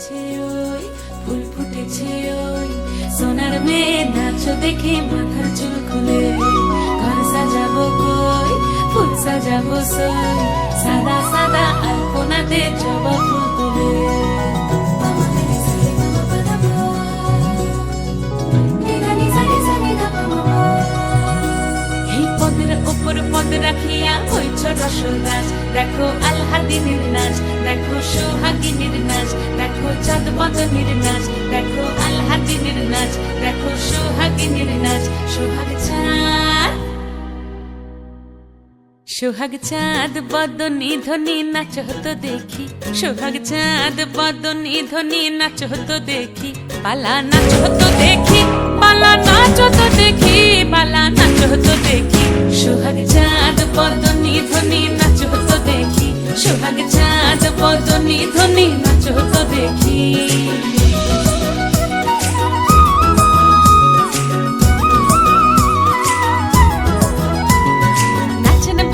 ফুটেছে ওই ফুল ফুটেছে ওই সোনার মেয়ে নাচো দেখে মাথার চুল খুলে ঘর সাজাবো কই ফুল সাজাবো সই সাদা সাদা আলপনাতে জবা ফুল তুলে উপর পদ রাখিয়া হইছ রসরাজ দেখো আল্লাদিনের নাচ দেখো সোহাগিনীর নাচ দেখো চাঁদ বদনের নাচ দেখো আল্লাদিনের নাচ দেখো সোহাগিনীর নাচ সোহাগ চাঁদ বদনী ধ্বনি নাচ হতো দেখি সোহাগ চাঁদ বদনী ধ্বনি নাচ হতো দেখি পালা নাচ হতো দেখি পালা নাচ হতো দেখি পালা নাচ হতো দেখি সোহাগ চাঁদ বদনী ধ্বনি নাচ হতো দেখি সোহাগ চাঁদ বদনী ধ্বনি নাচ হতো দেখি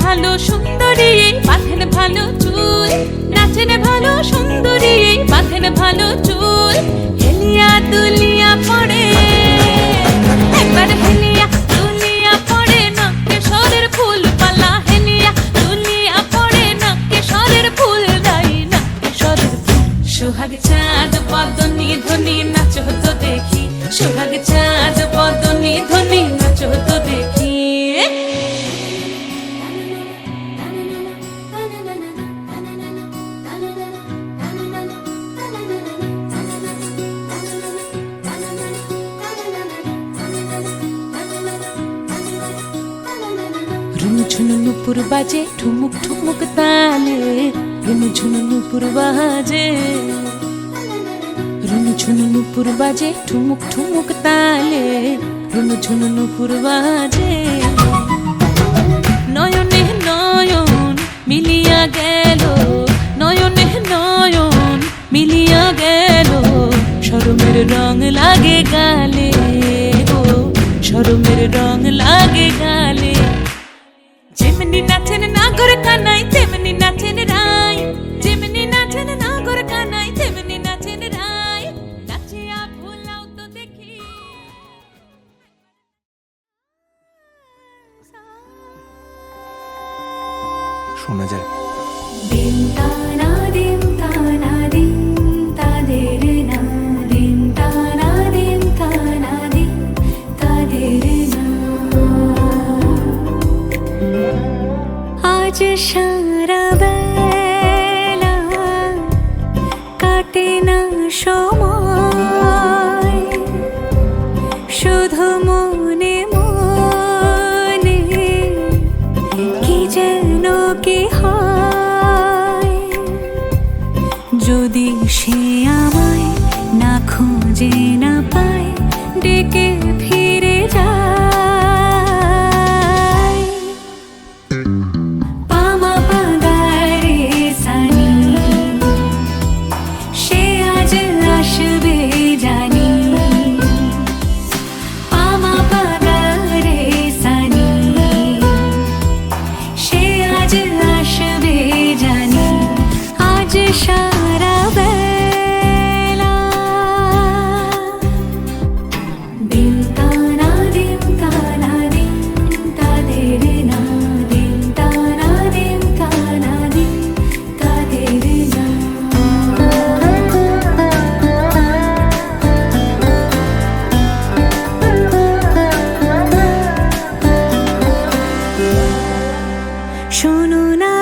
ভালো সুন্দরী বাঁধেন ভালো চুল নাচেন ভালো সুন্দরী বাঁধেন ভালো চুল হেলিয়া দুলিয়া পড়ে একবার হেলিয়া দুলিয়া পড়ে নাকে সরের ফুল পালা হেলিয়া দুলিয়া পড়ে নাকে সরের ফুল দাই নাকে সরের ফুল সোহাগ চাঁদ বদনী ধ্বনি নাচ হতো দেখি সোহাগ চাঁদ বদনী ধ্বনি নাচ হতো দেখি ঝুনু নুপুর বাজে ঠুমুক ঠুমুক তালে রুনু ঝুনু নুপুর বাজে রুনু ঝুনু নুপুর বাজে ঠুমুক ঠুমুক তালে রুনু ঝুনু নুপুর বাজে নয়নে নয়ন মিলিয়া গেল নয়নে নয়ন মিলিয়া গেল শরমের রং লাগে গালে গো শরমের রং লাগে গালে যেমনি নাচেন নাগর কানাই তেমনি নাচেন রাই যেমনি নাচেন নাগর কানাই তেমনি নাচেন রাই নাচিয়া ভুলাও তো দেখি শোনা যায় দিন তানা দিন তানা দিন তাদের না দিন তানা দিন তানা দিন তাদের না আজ সারা বেলা কাটে না সময় শুধু মনে মনে কি যেন কি হয় যদি সে আমায় না খুঁজে না পায় ডেকে ফিরে যায় সারা বেলা দিন তানা দিন তানা দিন তাদের না দিন তানা দিন তানা দিন তাদের না শোনো না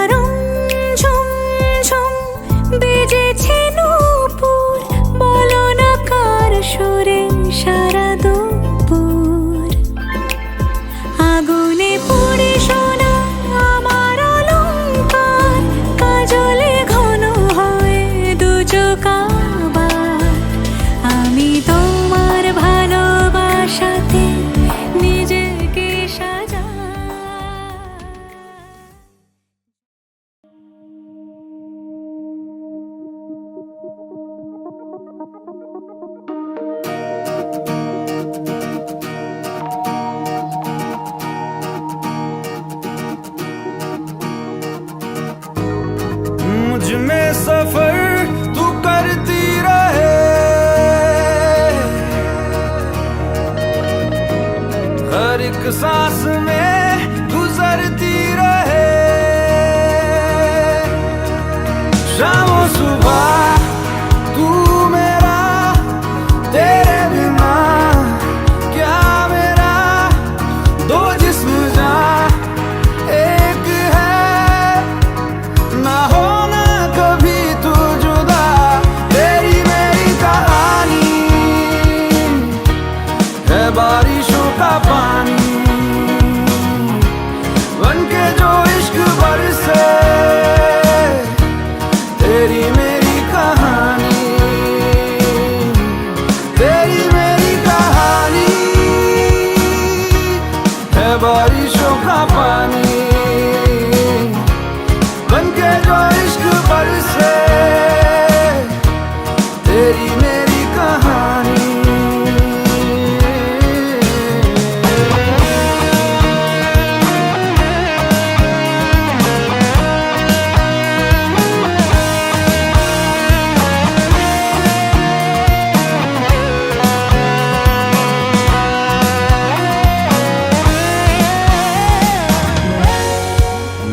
বেজেছে নূপুর বলো না কার সুরে সারা দুপুর আগুনে পুড়ে সোনা আমার অলংকার কাজলে ঘন হয় দু চোখ আবার আমি তোমার ভালোবাসাতে নিজেকে সাজা मुझ में सफर तू करती रहे सांस में गुजरती रहे शामों सुबह तू मेरा तेरे बिना क्या मेरा दो जिस्म जा एक है ना होना कभी तू जुदा तेरी मेरी कहानी है बारिशों का पानी बनके जो इश्क बरसे तेरी मेरी कहानी तेरी मेरी कहानी है बारिशों का पानी बनके जो इश्क बरसे तेरी मेरी कहानी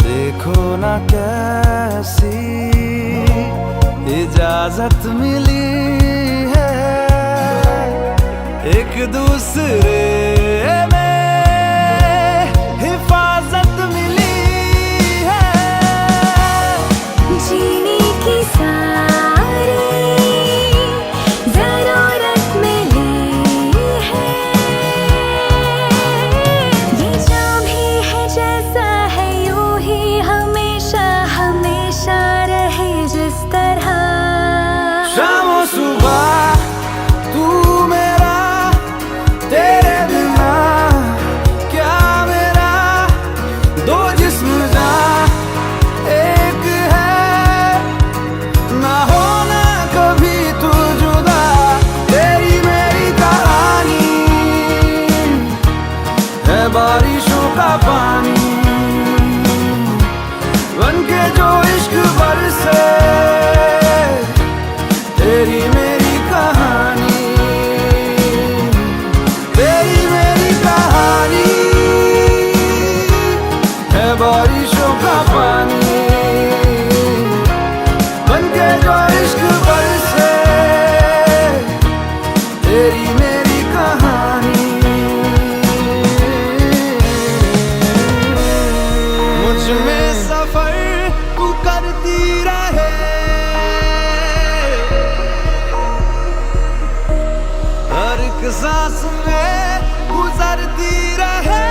देखो ना कैसी इजाजत मिली है एक दूसरे में हिफाजत मिली है जीने की सारी जरूरत मिली है ये जो भी है जैसा है यूं ही हमेशा हमेशा रहे जिस तरह शामों सुबह तू मेरा तेरे बिना क्या मेरा दो जिस्म जा एक है ना होना कभी तू जुदा तेरी मेरी कहानी है बारिशों का पानी बनके जो इश्क बरसे तेरी मेरी कहानी तेरी मेरी कहानी है बारिशों का पानी बनके जो इश्क बरसे तेरी मेरी कहानी मुझ में सफर तू करती रहे हर एक सांस में गुजरती रहे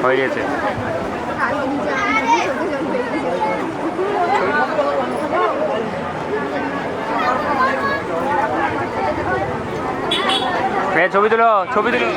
হয়ে গেছে ছবি তুলো ছবি তুলো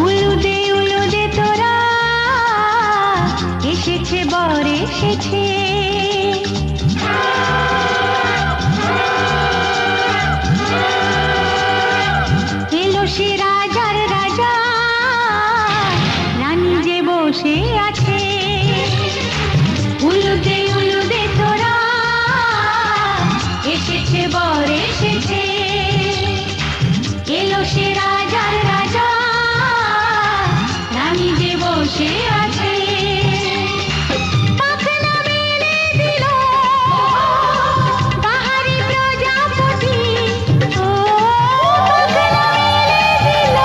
উলুদে তোরা এসেছে বর এসেছে এলো সে রাজার রাজা রানী যে বসে আছে উলুদে তোরা এসেছে বর এসেছে এলো সে রাজার রাজা রানী যে বসে আছে পাখনা মেলে দিল বাহারি প্রজাপতি ও পাখনা মেলে দিল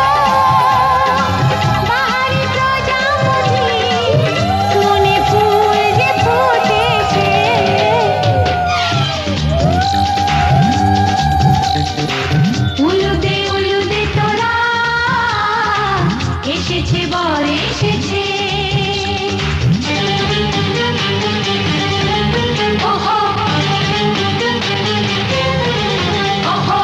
বাহারি প্রজাপতি মনে ফুল যে ফুটেছে উলুদে তোরা এসেছে বর এসেছে ওহো ওহো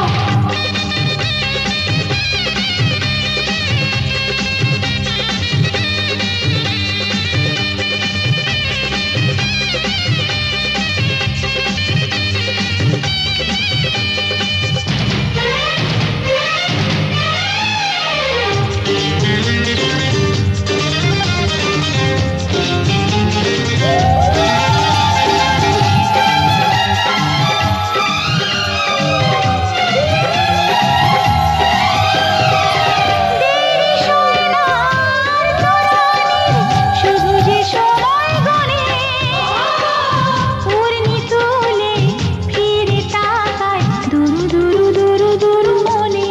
শুধু যে সময় গণে উড়নি তুলে ফিরে তাকায় দুরু দুরু দুরু দুরু মনে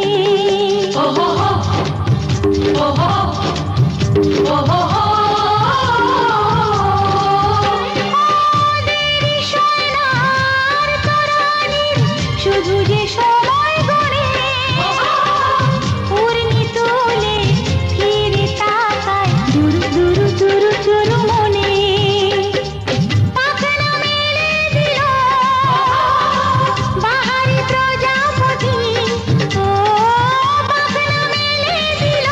ওহো ওহো ওহো দেরি সোনার তরানির শুধু যে সময় গণে উড়নি তুলে ফিরে তাকায় দুরু দুরু দুরু দুরু মনে পাখনা মেলে দিল বাহারি প্রজাপতি ও পাখনা মেলে দিল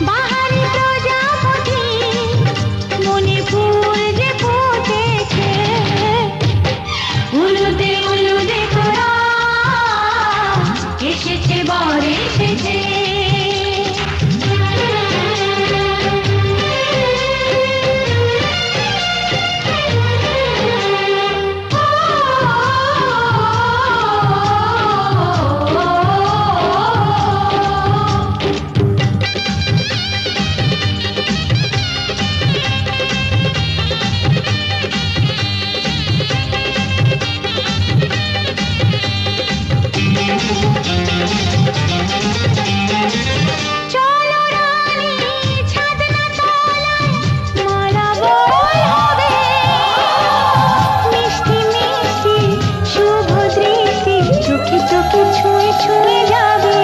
বাহারি প্রজাপতি মনে ফুল যে ফুটেছে উলুদে তোরা এসেছে বর এসেছে চলো রানী ছাদনা তলায় মালা বই হবে মিষ্টি মিষ্টি শুভ দৃষ্টি চোখে চোখে ছুঁয়ে ছুঁয়ে যাবে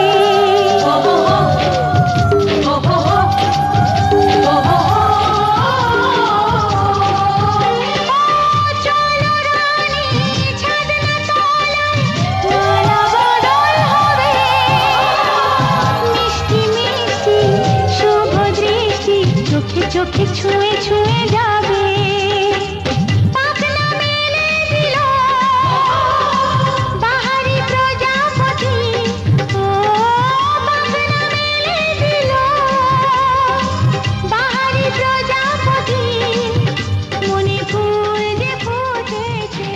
চলো রানী ছাদনা তলায় মালা বদল হবে মিষ্টি মিষ্টি শুভ দৃষ্টি চোখে চোখে ছুঁয়ে ছুঁয়ে যাবে পাখনা মেলে দিল বাহারি প্রজাপতি ও পাখনা মেলে দিল বাহারি প্রজাপতি মনে ফুল যে ফুটেছে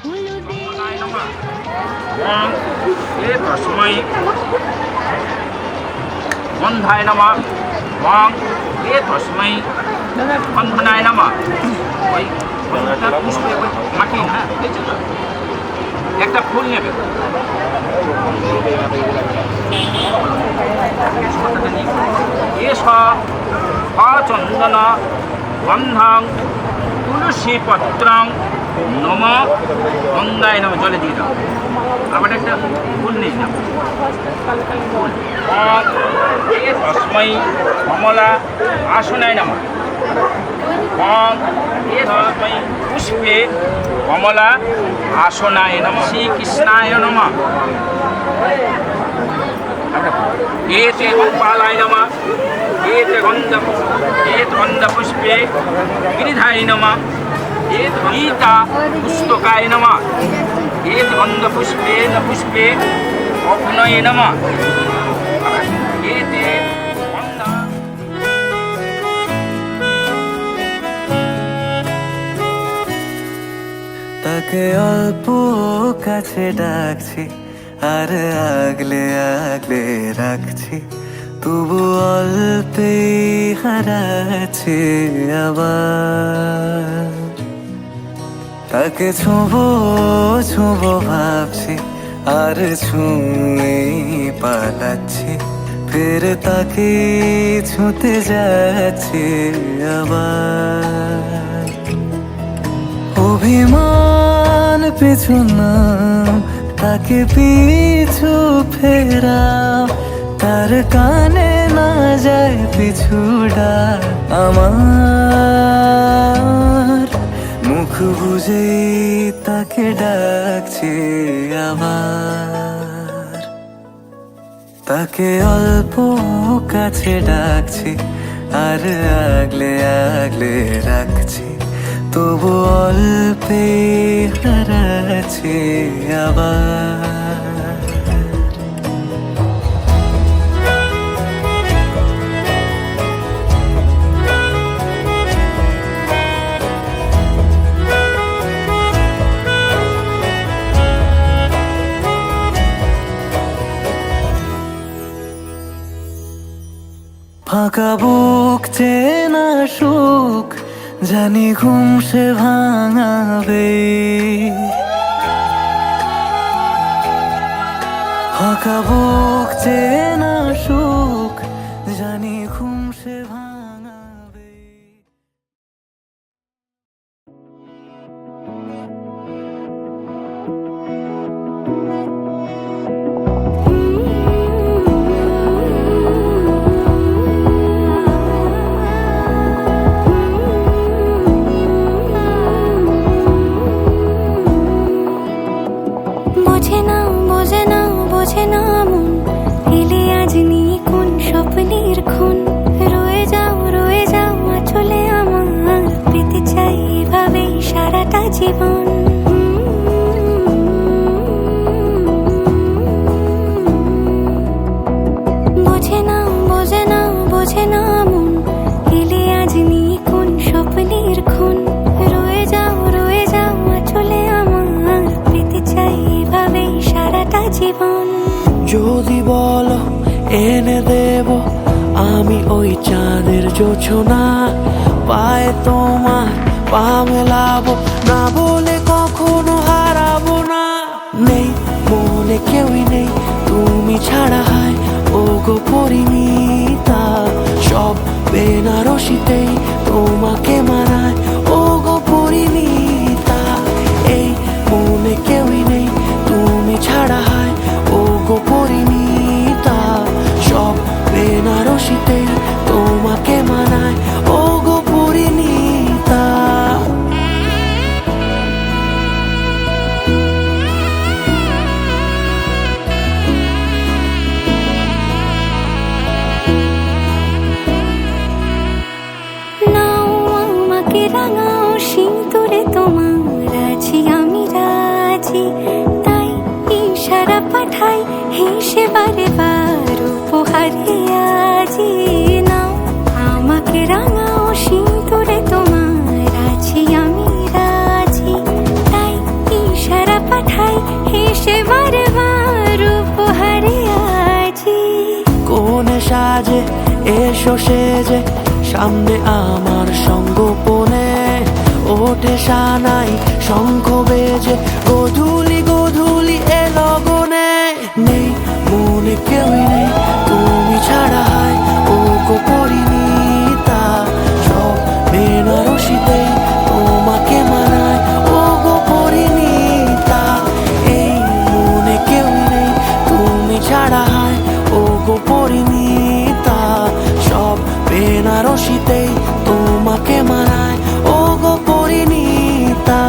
উলুদে ওম এ তস্मै গন্ধায় নমঃ ওম এ তস্मै বন্ধনায় নমঃ ওই গন্ধাটা পুষ্পে ওই মাটি হ্যাঁ একটা ফুল নেবে এস চন্দন গন্ধং তুলসী পত্রং নম গঙ্গায় নম জলে দিয়ে দাও আবার একটা ফুল নিয়ে নাও ফুল তস্मै কমলা আসনায় নমঃ তস্मै পুষ্পে কমলা আসনায় নমঃ শ্রীকৃষ্ণায় নমঃ এতে গোপালায় নমঃ এতে গন্ধপুষ্পে গিরিধায় নমঃ এতে গীতা পুস্তকায় নমঃ এতে গন্ধপুষ্পে পুষ্পে অগ্নয়ে নমঃ এতে গন্ধ তাকে অল্প কাছে ডাকছি আর আগলে আগলে রাখছি, তবু অল্পে হারাচ্ছে আবার। তাকে ছোঁবো ছোঁবো ভাবছি আর ছুঁয়ে পালাচ্ছি, ফের তাকে ছুঁতে যাচ্ছে আবার। অভিমান পিছু না, তাকে পিছু ফেরাও, তার কানে না যায় পিছুডা আমার। মুখ বুঝে তাকে ডাকছে আবার। তাকে অল্প কাছে ডাকছি আর আগলে আগলে রাখছি, তবু অল্পে হারাচ্ছে আবার। ফাঁকা বুক চেনা সুখ জানি ঘুম সে ভাঙাবে, ফাঁকা বুক চেনা সুখ জানি ঘুম সে ভাঙাবে। বোঝে না বোঝে না বোঝে না মন, এলে আজ নিয়ে কোন স্বপ্নের খুন। রয়ে যাও চলে আমার, পেতে চাই এভাবে সারাটা জীবন। বোঝে না বোঝে না বোঝে না মন, এলে আজ নিয়ে কোন স্বপ্নের খুন। রয়ে যাও চলে আমার, পেতে চাই এভাবে সারাটা জীবন। যদি বলো এনে দেব আমি ওই চাঁদের জোছনা, পায়ে তোমার পা মেলাবো, না বলে কখনো হারাবো না। নেই মনে কেউই নেই তুমি ছাড়া, হয় ও গো পরিণীতা। সব বেনারসিতেই তোমাকে মানায় ও গো পরিণীতা। এই মনে কেউই নেই তুমি ছাড়া, হয় ও গো পরিণীতা। সব বেনারসিতেই তোমাকে মানায় ও গো পরিণীতা। নাও আমাকে রাঙাও সিঁদুরে তোমার, আছি আমি রাজি। তাই ইশারা পাঠাই হেসে বারে বার উপহারে আজি। নাও আমাকে রাঙাও সিঁদুরে তোমার, আছি আমি রাজি। তাই ইশারা পাঠাই হেসে বারে বার উপহারে আজি। কোন সাজে এসো সেজে সামনে আমার সঙ্গোপনে, ওঠে সানাই শঙ্খ বেজে গধূলি গধূলি এ লগনে। নেই মনে কেউই নেই তুমি ছাড়া, হয় ও গো পরিণীতা। সব বেনারসিতেই তোমাকে মানায় ও গো পরিণীতা। এই মনে কেউই নেই তুমি ছাড়া, হয় ও গো পরিণীতা। সব বেনারসিতেই তোমাকে মানায় ও গো পরিণীতা।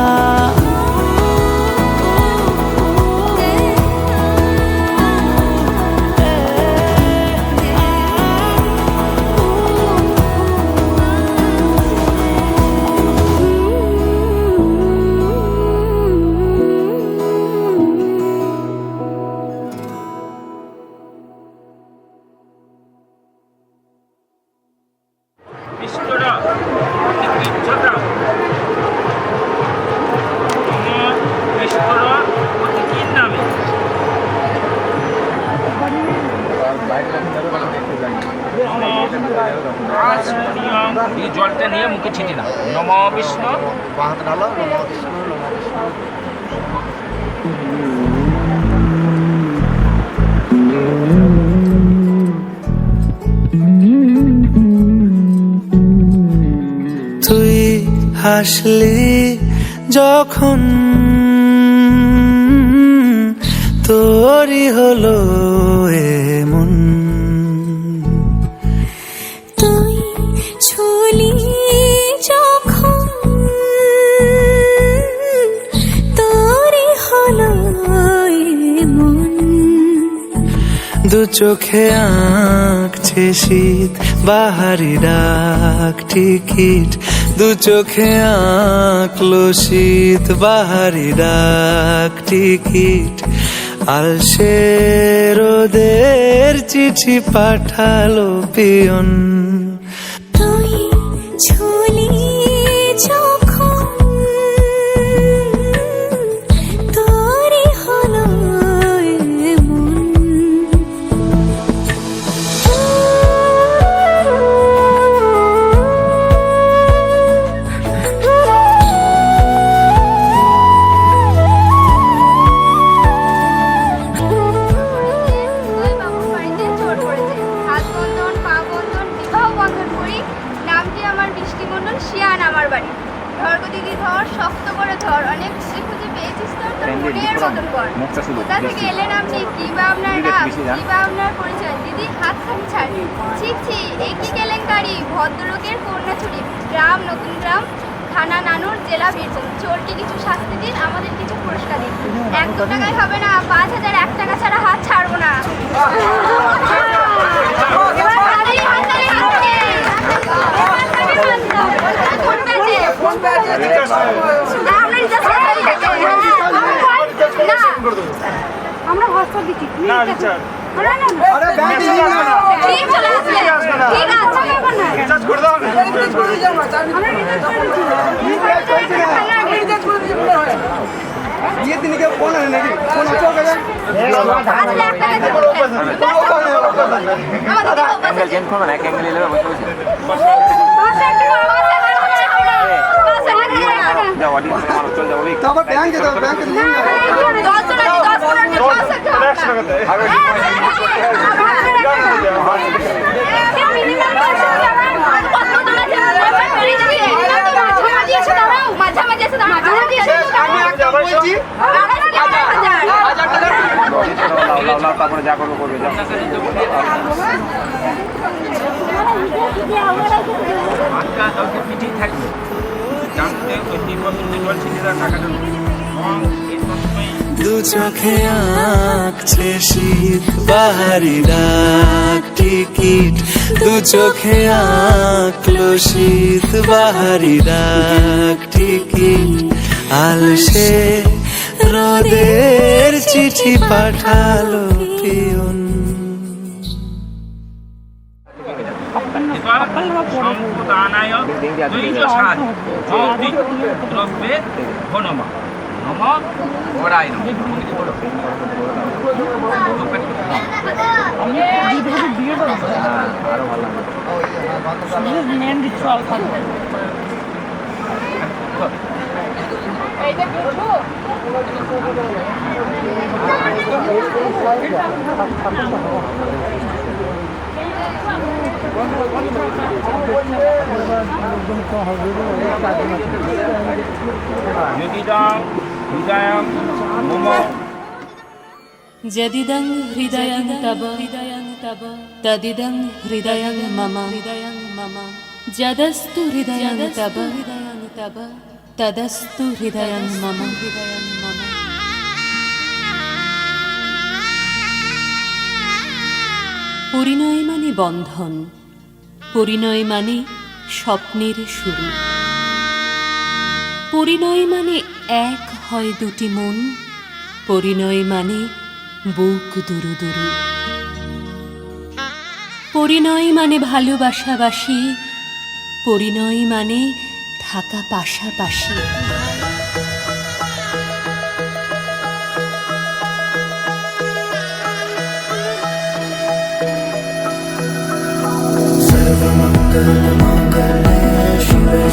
କିଛି ଦିନ ନମ ବିଷ୍ଣୁ বাহাত ঢালো নমঃ বিষ্ণু নমঃ বিষ্ণু তুই হাসলি যখন তোরই হলো এমন তুই ছুলি যখন তোরই হলো মন দু চোখে আঁকছে শীত বাহারি ডাক টিকিট দু চোখে আঁকলো শীত বাহারি ডাক টিকিট আলসে রোদের চিঠি পাঠালো পিয়ন তুই ছুলি যখন তোরই হলো মন বাবুর বাড়িতে চোর পড়েছে হাত বন্ধন পা বন্ধন বিবাহ বন্ধন করি নামটি আমার বৃষ্টিমণ্ডল শিয়ান আমার বাড়ি ধর গো দিদি ধর শক্ত করে ধর অনেক সে খুঁজে পেয়েছিস তোর তোর মনের মতন কর কোথা থেকে এলেন আপনি কি বা আপনার নাম কি বা আপনার পরিচয় দিদি হাতখানি ছাড় ছি ছি এই কি কেলেঙ্কারি ভদ্রলোকের কন্যা চুরি গ্রাম নতুন গ্রাম থানা নানুর জেলা বীরভূম চোরকে কিছু শাস্তি দিন আমাদের কিছু পুরস্কার দিন 1-2 টাকায় হবে না 5,000 1 টাকা ছাড়া হাত ছাড়বো না এবার হাততালি, হাততালি, হাততালি। ফোন পে আছে। না, আমরা রিচার্জ করে থাকি। না। আমরা হোয়াটসঅ্যাপ দিচ্ছি না রিচার্জ আরে ব্যাংকে ঠিক চলে আসবে ঠিক আছে ব্যাপার না রিচার্জ করে দাও না রিচার্জ করে দিও না আমরা রিচার্জ করে দিচ্ছি রিচার্জ করে দিও ये दिन के फोन है नहीं फोन चल गया আচ্ছা একটা অ্যাঙ্গেল চেঞ্জ করবে না এক অ্যাঙ্গেলে নেবে বসে বসে যাও অডিয়েন্স মানুষ চল যাও तब बैंक के बैंक नहीं তারপরে যা করবো করবে যাও আটকা কাউকে পিছিয়ে থাকবে জানতে ওই নির্ভর ছেলেরা টাকাটা এই সময় দু চোখে আঁকছে শীত বাহারি ডাক টিকিট দু চোখে আঁকলো শীত বাহারি ডাক টিকিট আলসে রোদের চিঠি পাঠালো পিয়ন সম্পদানায় দৈর্য সাধ যৌতিক দ্রব্যে হনমা নম ওরাই নম আরো ভালো যদিদং হৃদয়ং তব তদিদং হৃদয়ং মম যদস্তু হৃদয়ং তব তদস্তু হৃদয়ং মম পরিণয় মানে বন্ধন পরিণয় মানে স্বপ্নের শুরু পরিণয় মানে এক হয় দুটি মন পরিণয় মানে বুক দুরু দুরু পরিণয় মানে ভালোবাসাবাসি পরিণয় মানে থাকা পাশাপাশি सर्वमंगल मंगले शिवे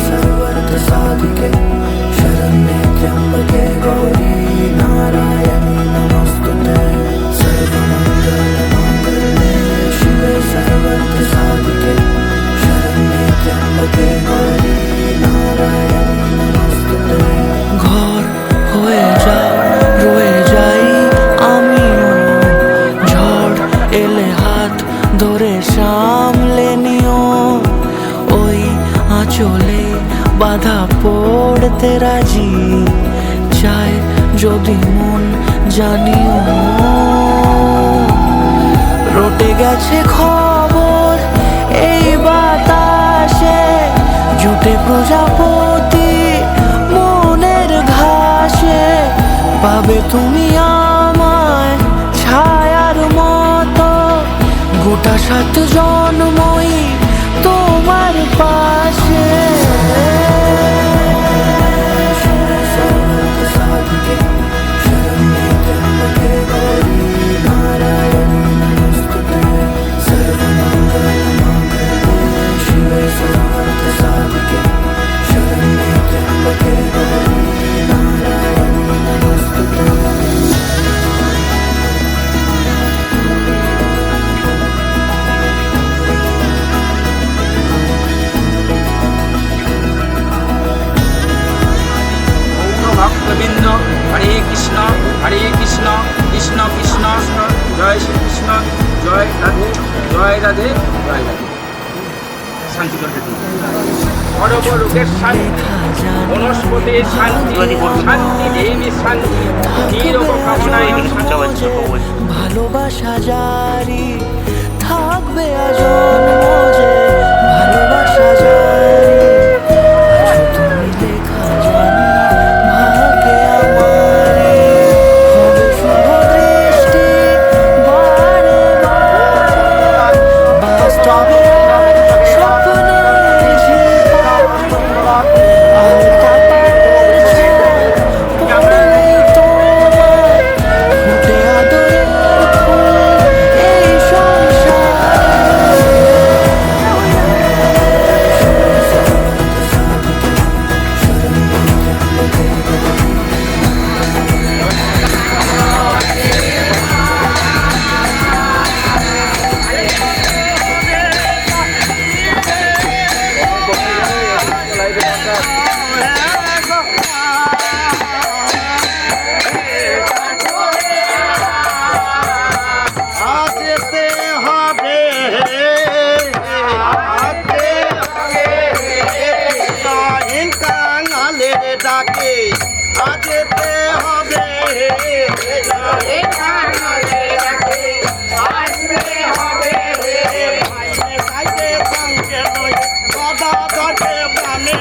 চায় যদি মন জানিও রটে গেছে খবর এই বাতাসে জুটে প্রজাপতি মনের ঘাসে পাবে তুমি আমায় ছায়ার মতো গোটা 7 জন্মই তোমার পাশে ভক্তবৃন্দ হরে কৃষ্ণ কৃষ্ণ কৃষ্ণ জয় শ্রীকৃষ্ণ জয় রাধে জয় রাধে জয় রাধে শান্তি করতে দিন সর্বরোগের শান্তি বনস্পতির শান্তি শান্তি দেবী শান্তি নীরব কামনায় ভালোবাসা জারি থাকবে আজন্ম যে ভালোবাসা জারি আজ তুমি লেখা জানি ভাগ্যে আমারে হবে শুভ দৃষ্টি বারে বারে বাস্তবে স্বপ্নের ঝিলপাড় আলকাতার ঝড় পড়লেই তোমার ফুটে আদরের ফুল এই সংসারে যেতে হবে কাঙালের ডাকে যেতে হবে সদা ধরে বানে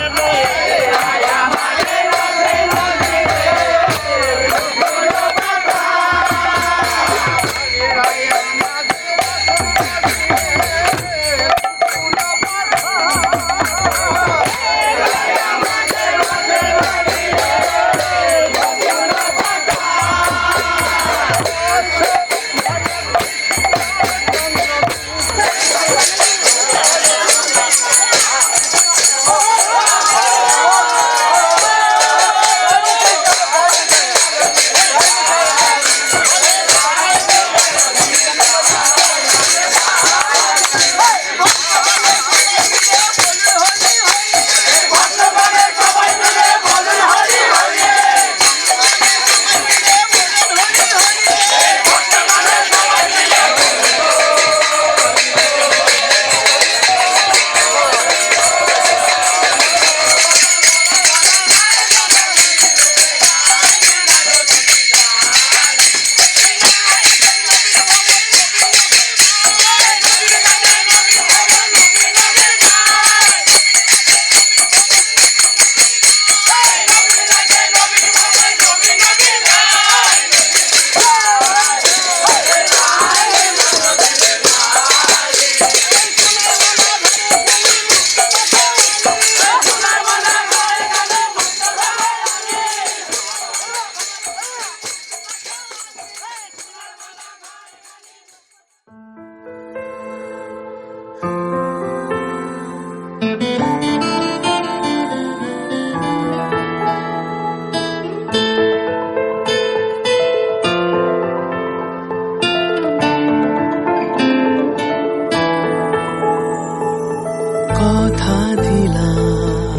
কথা দিলাম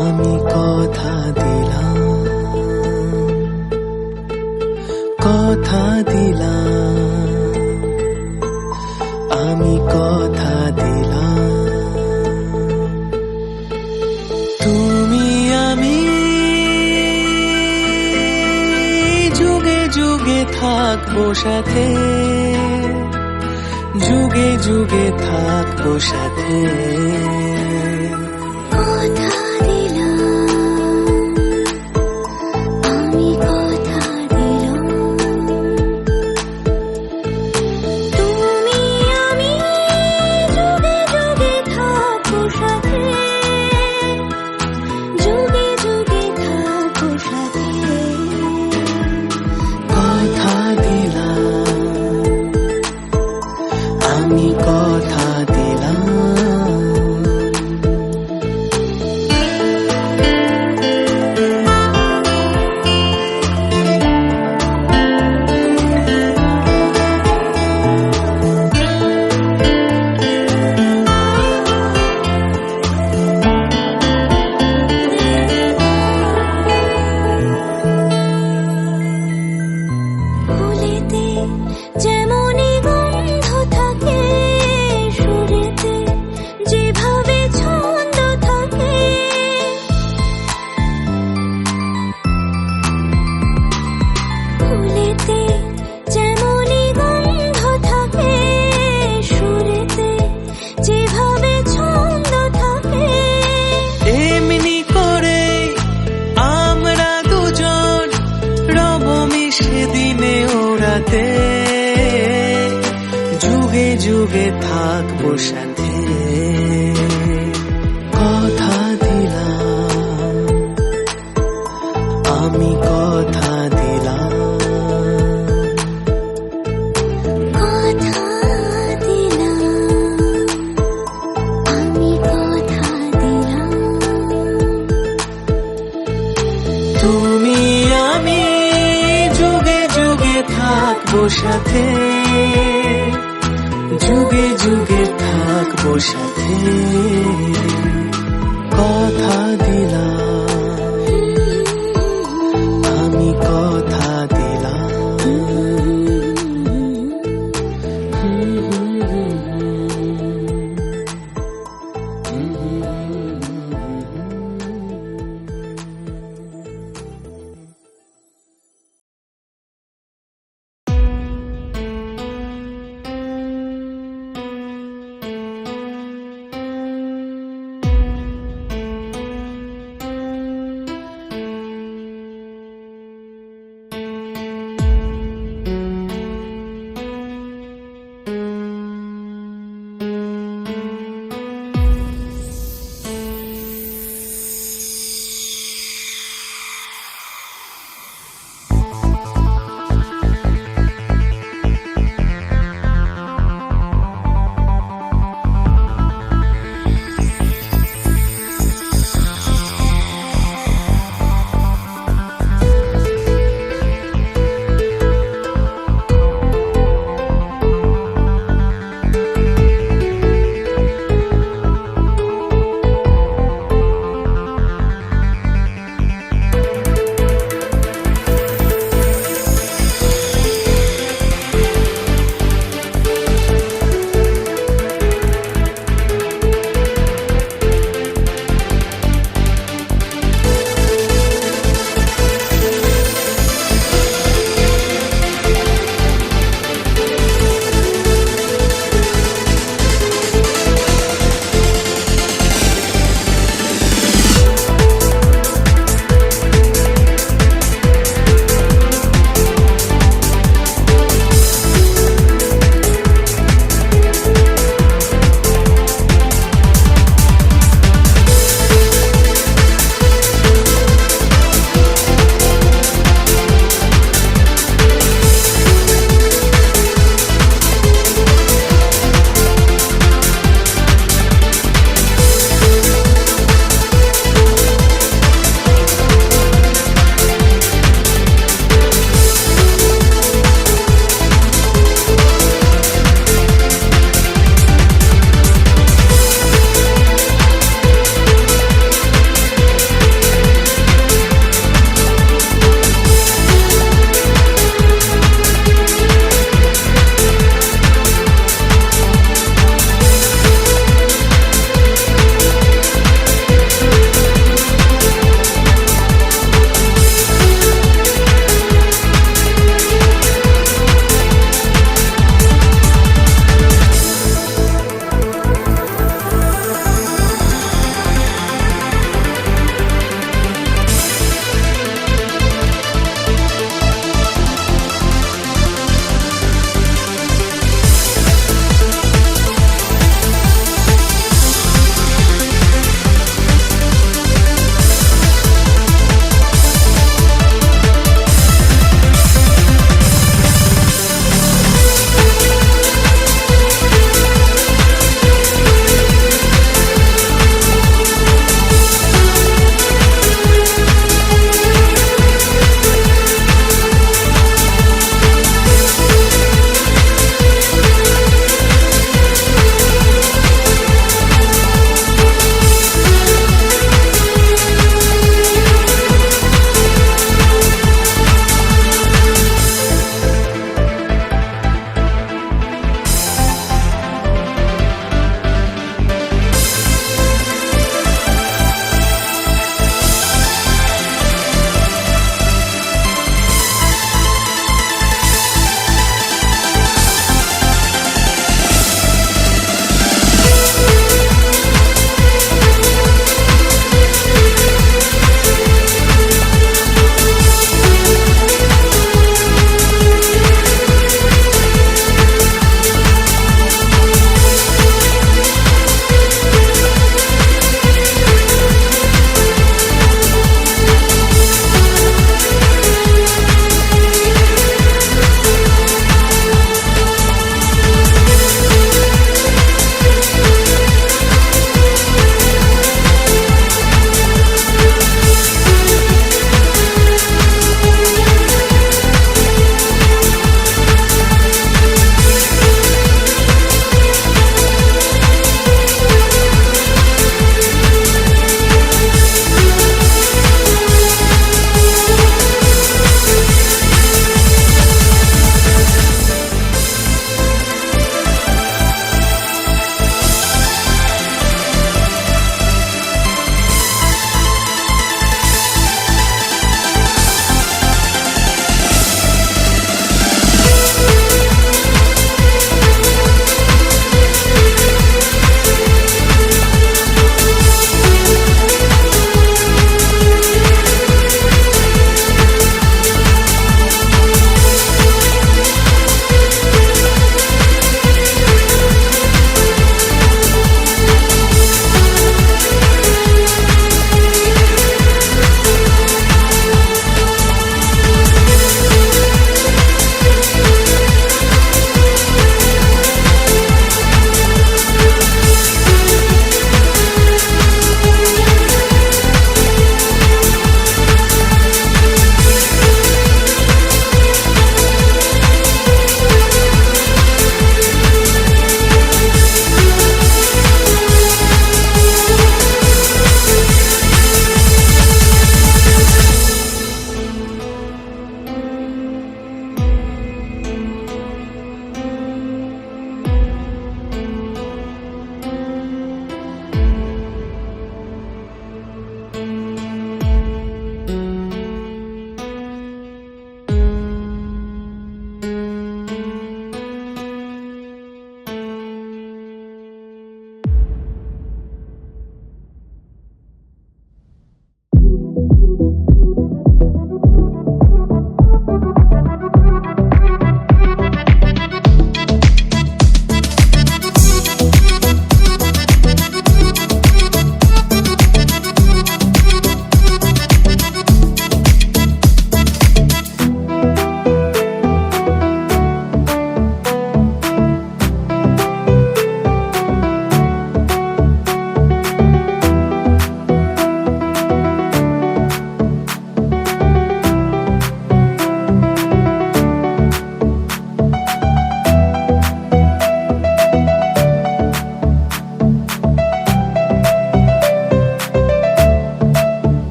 আমি কথা দিলাম কথা দিলাম আমি কথা দিলাম তুমি থাকবো সাথে, যুগে যুগে থাকবো সাথে। কথা দিলাম, আমি কথা দিলাম, তুমি আমি যুগে যুগে থাকবো সাথে, যুগে যুগে থাকবো সাথে। কথা দিলাম, আমি কথা দিলাম। ফুলেতে যেমনই গন্ধ থাকে, সুরেতে যেভাবে ছন্দ থাকে, ফুলেতে যেমনই গন্ধ থাকে, সুরেতে যেভাবে ছন্দ থাকে, এমনি করে আমরা দুজন রব মিশে দিনে ওরাতে, যুগে যুগে থাকবো সাথে। কথা দিলাম, আমি কথা দিলাম। কথা দিলাম, আমি কথা দিলাম, তুমি আমি যুগে যুগে থাকবো সাথে, যুগে যুগে থাকবো সাথে। কথা দিলাম, আমি কথা দিলাম।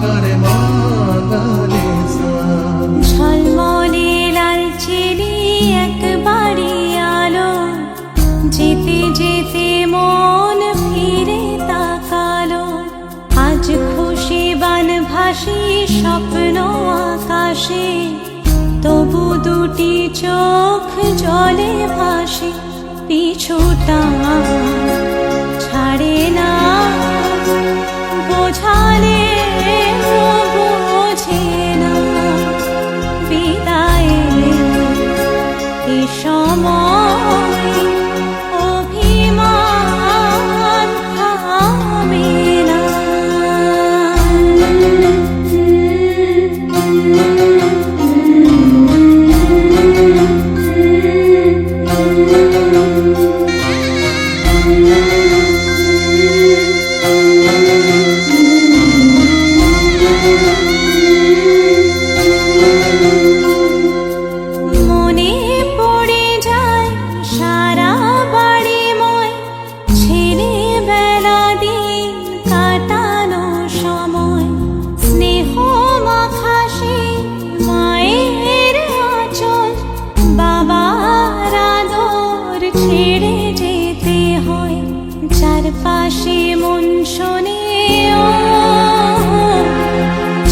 করে মাগালে ঝলমলে লালচেলি একবারই আলো, যেতে যেতে মন ফিরে তাকালো। আজ খুশি বানভাসি স্বপ্ন আকাশে, তবু দুটি চোখ জলে ভাসে। পিছুটা ছাড়ে না, বোঝালে বোঝে না। বিদায়ের এ সময় অভিমান থামে না। মনে পড়ে যায় সারা বাড়িময় ছেলেবেলা দিন কাটানো সময়। স্নেহ মাখাসে মায়ের আঁচল, বাবার আদর ছেড়ে যেতে হয়। চারপাশে মন শোনে ও,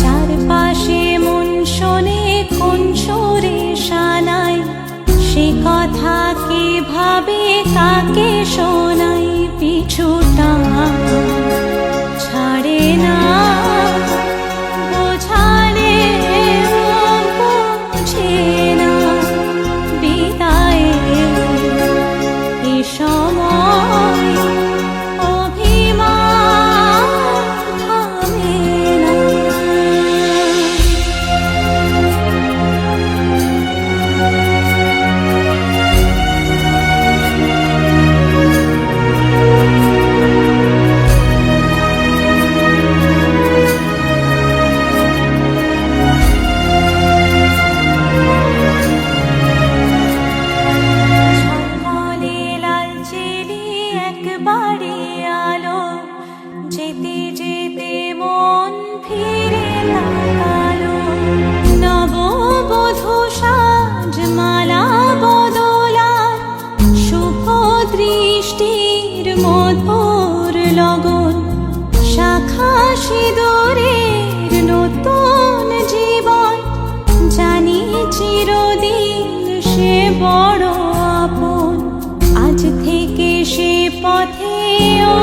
চারপাশে মন শোনে কোন সুরে শানায়। সে কথা কে ভাবে কাকে শোনাই। পিছুটা ছাড়ে না, বোঝালে বোঝে না। বিদায়ের এ সময় অভিমান থামে না। ঝলমলে লালচেলি একবারই আলো, যেতে যেতে মন ফিরে তাকালো। নববধূ সাজ মালা বদলার, শুভ দৃষ্টির মধুর লগন। শাখা সিঁদুরের নতুন জীবন, জানি চিরদিন সে বড় আপন। আজ থেকে সে পথে ও,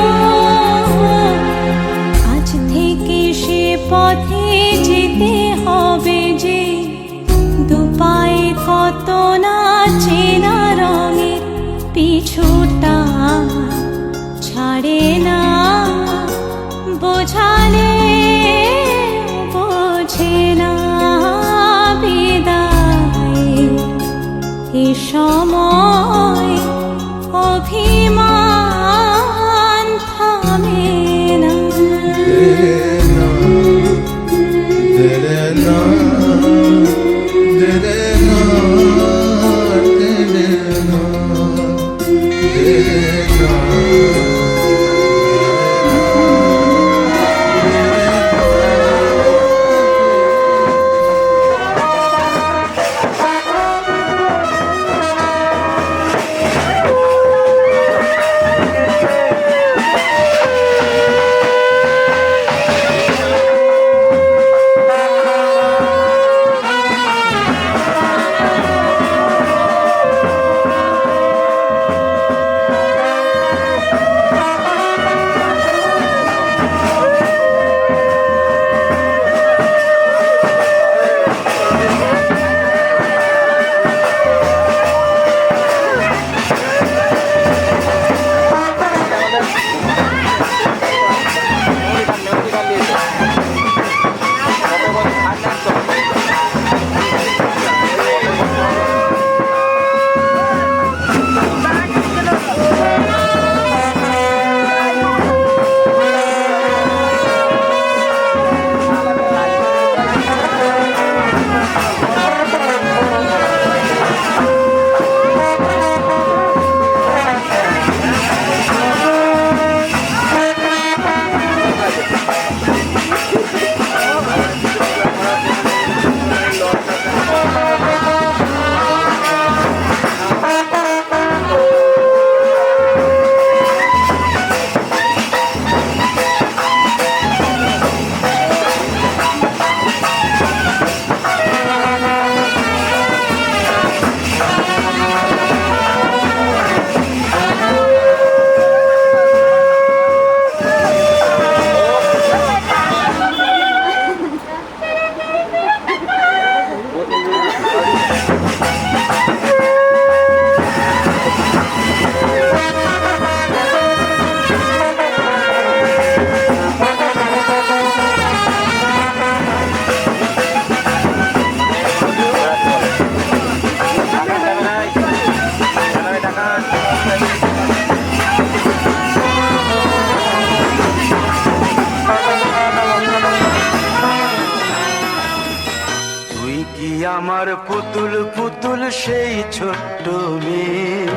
আজ থেকে সে পথে যেতে হবে যে। দুপায়ে কত না চেনা রঙের, পিছুটা ছাড়ে না। বোঝালে বোঝে না। বিদায়ের এ সময় অভিমান থামে না। আমার পুতুল পুতুল সেই ছোট্ট মেয়ে,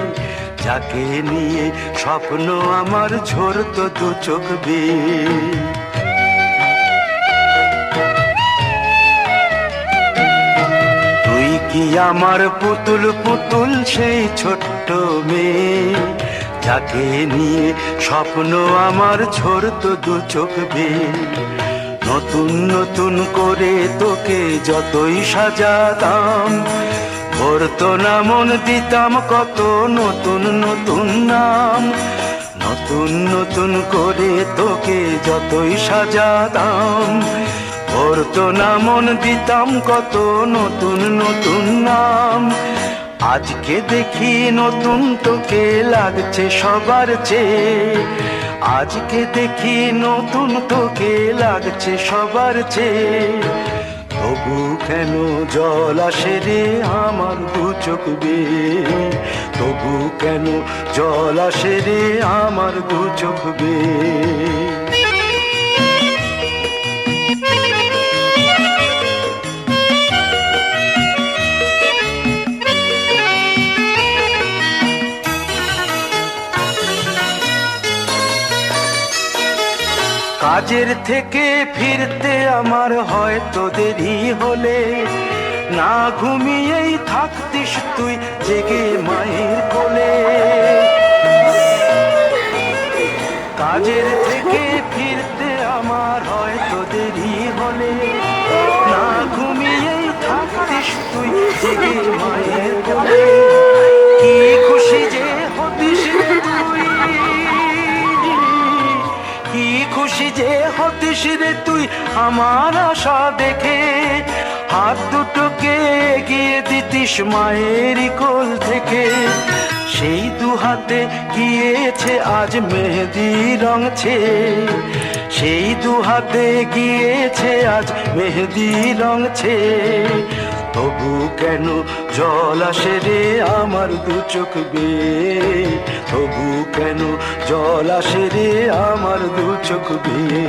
যাকে নিয়ে স্বপ্ন আমার ঝরতো দু চোখ বেয়ে। তুই কি আমার পুতুল পুতুল সেই ছোট্ট মেয়ে, যাকে নিয়ে স্বপ্ন আমার ঝরতো দু চোখ বেয়ে। নতুন নতুন করে তোকে যতই সাজাতাম, ভরতো না মন দিতাম কত নতুন নতুন নাম। নতুন নতুন করে তোকে যতই সাজাতাম, ভরতো না মন দিতাম কত নতুন নতুন নাম। আজকে দেখি নতুন তোকে লাগছে সবার চেয়ে, আজকে দেখি নতুন তোকে লাগছে সবার চেয়ে। তবু কেন জল আসে রে আমার দু চোখ বেয়ে, তবু কেন জল আসে রে আমার দু চোখ বেয়ে। কাজের থেকে ফিরতে আমার হয়তো দেরি হলে, না ঘুমিয়েই থাকতিস তুই জেগে মায়ের কোলে। কাজের থেকে ফিরতে আমার হয়তো দেরি হলে, না ঘুমিয়েই থাকতিস তুই জেগে মায়ের কোলে। কি খুশি যে হতিস রে তুই, কি খুশি যে হতিস রে তুই আমার আশা দেখে। হাত দুটোকে এগিয়ে দিতিস মায়ের কোল থেকে, সেই দু হাতে গিয়েছে আজ মেহেদি রং ছেয়ে। সেই দু হাতে গিয়েছে আজ মেহেদি রং ছেয়ে। তবু কেন জল আসে রে আমার দু চোখ বেয়ে, তবু কেন জল আসে রে আমার দু চোখ বেয়ে।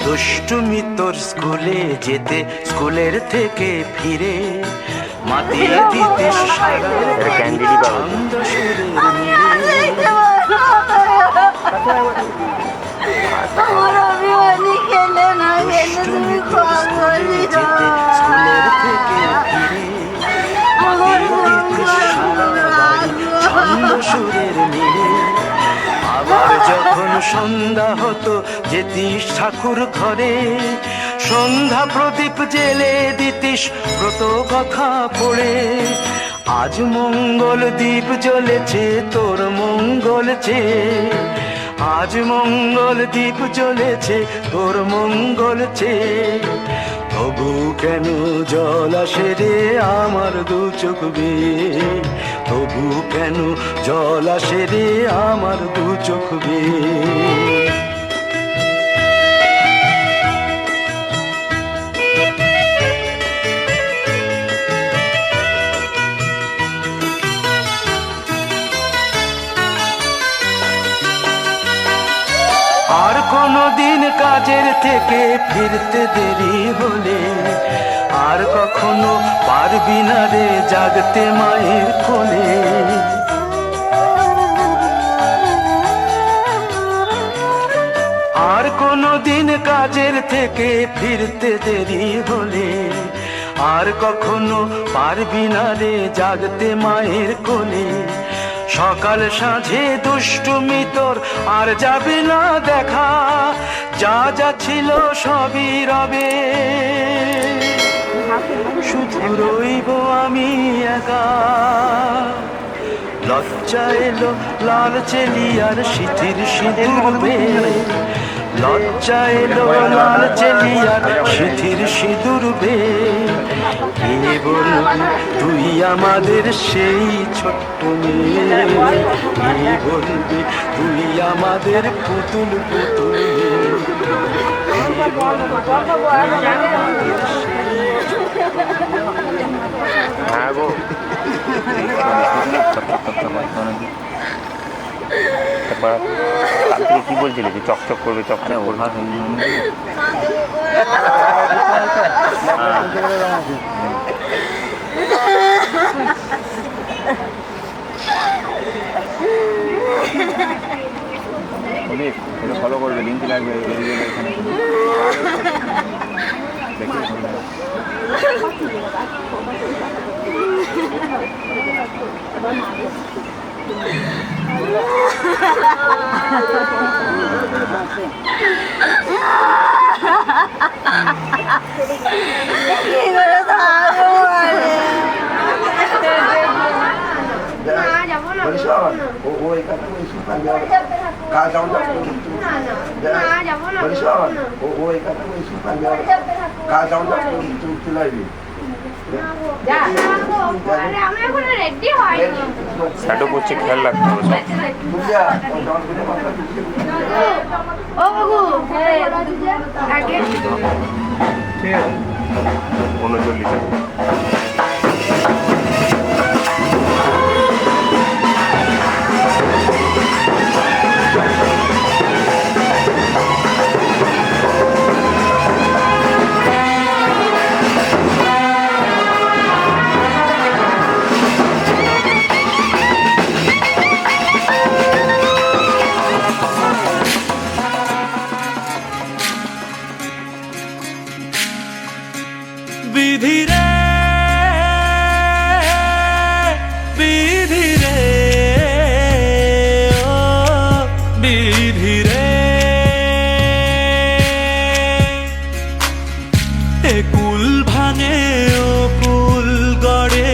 দুষ্টুমি তোর স্কুলে যেতে, স্কুলের থেকে ফিরে মাতিয়ে দিতে সারা ছন্দ সুরের মিলে। দুষ্টুমি তোর স্কুলে যেতে, স্কুলের থেকে ফিরে মাতিয়ে দিতে সারা ছন্দ সুরের মিলে। আবার যখন সন্ধ্যা হতো যেতিস ঠাকুর ঘরে, সন্ধ্যা প্রদীপ জেলে দিতিস ব্রত কথা পড়ে। আজ মঙ্গল দ্বীপ জ্বলেছে তোর মঙ্গল চেয়ে, আজ মঙ্গল দ্বীপ জ্বলেছে তোর মঙ্গল চেয়ে। তবু কেন জল আসে রে আমার দু চোখ বেয়ে, তবু কেন জল আসে রে আমার দু চোখ বেয়ে। আর কোনদিন কাজের থেকে ফিরতে দেরি হলে, আর কখনো পারবি না রে জাগতে মায়ের কোলে। আর কোনদিন কাজের থেকে ফিরতে দেরি হলে, আর কখনো পারবি না রে জাগতে মায়ের কোলে। সকাল সাঁঝে দুষ্টুমি তোর আর যাবে না দেখা, যা যা ছিল সবই রবে, শুধু রইব আমি একা। লজ্জা এলো লাল চেলিয়ার সিঁথির সিঁদুর বেয়ে, লজ্জা এলো লাল চেলিয়ার সিঁথির সিঁদুর বেয়ে। কে বলবি তুই আমাদের সেই ছোট্ট মেয়ে, কে বলবি তুই আমাদের পুতুল পুতুল মেয়ে, কে বলবি তুই আমাদের সেই ছোট্ট মেয়ে। করা, কাল থেকে কি বলছিলে যে চকচক করবে চকচক করবে? ফলো করবে, লিঙ্ক লাগবে এখানে দেখি। স্যাটও করছে, খেয়াল রাখতে হবে সব। ঠিক আছে 39 বিধি রে বিধি রে ও বিধি রে, এ কুল ভাঙে ও কুল গড়ে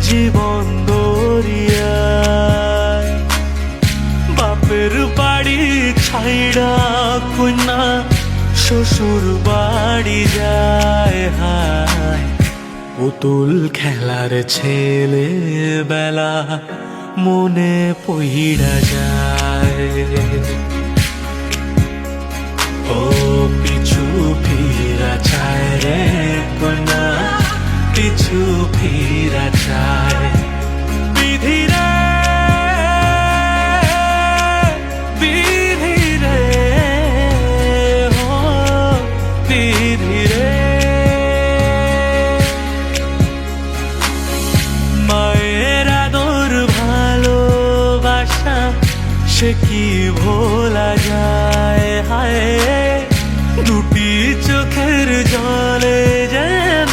জীবন দরিয়ায়, বাপের বাড়ি ছাইড়া কন্যা শ্বশুর বাড়ি যায়, হায় পুতুল খেলার ছেলে বেলা মনে পইড়া যায়। ও পিছু ফিরা চায় রে কন্যা, পিছু ফিরা চায়। বিধি রে বিধি রে ও বিধি রে, মায়ের আদর ভালোবাসা সে কি ভোলা যায়, হায় দুটি চোখের জলে যেন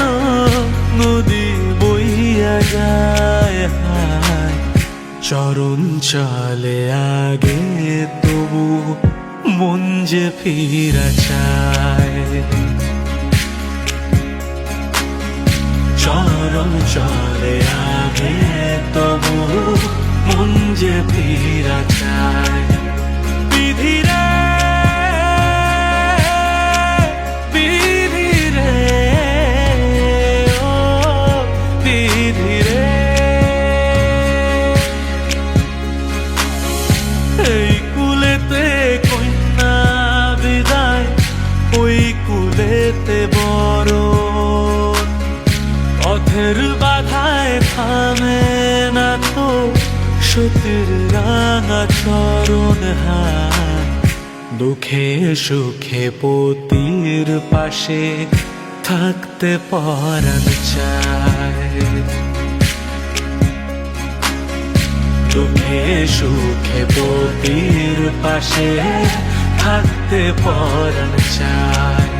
নদী বইয়া যায়, হায় চরণ চলে আগে তবু মন যে ফিরা চায়, চরণ চলে আগে তবু মন যে ফিরা চায়। বিধি রে বিধি রে ও বিধি রে, এই কুলেতে কন্যা বিদায়, ওই কুলেতে বড় পথের বাধায় থামে না তো সতীর রাঙা চরণ, হায় দুঃখে সুখে পতির পাশে থাকতে পরাণ চায়, দুঃখে সুখে পতির পাশে থাকতে পরাণ চায়।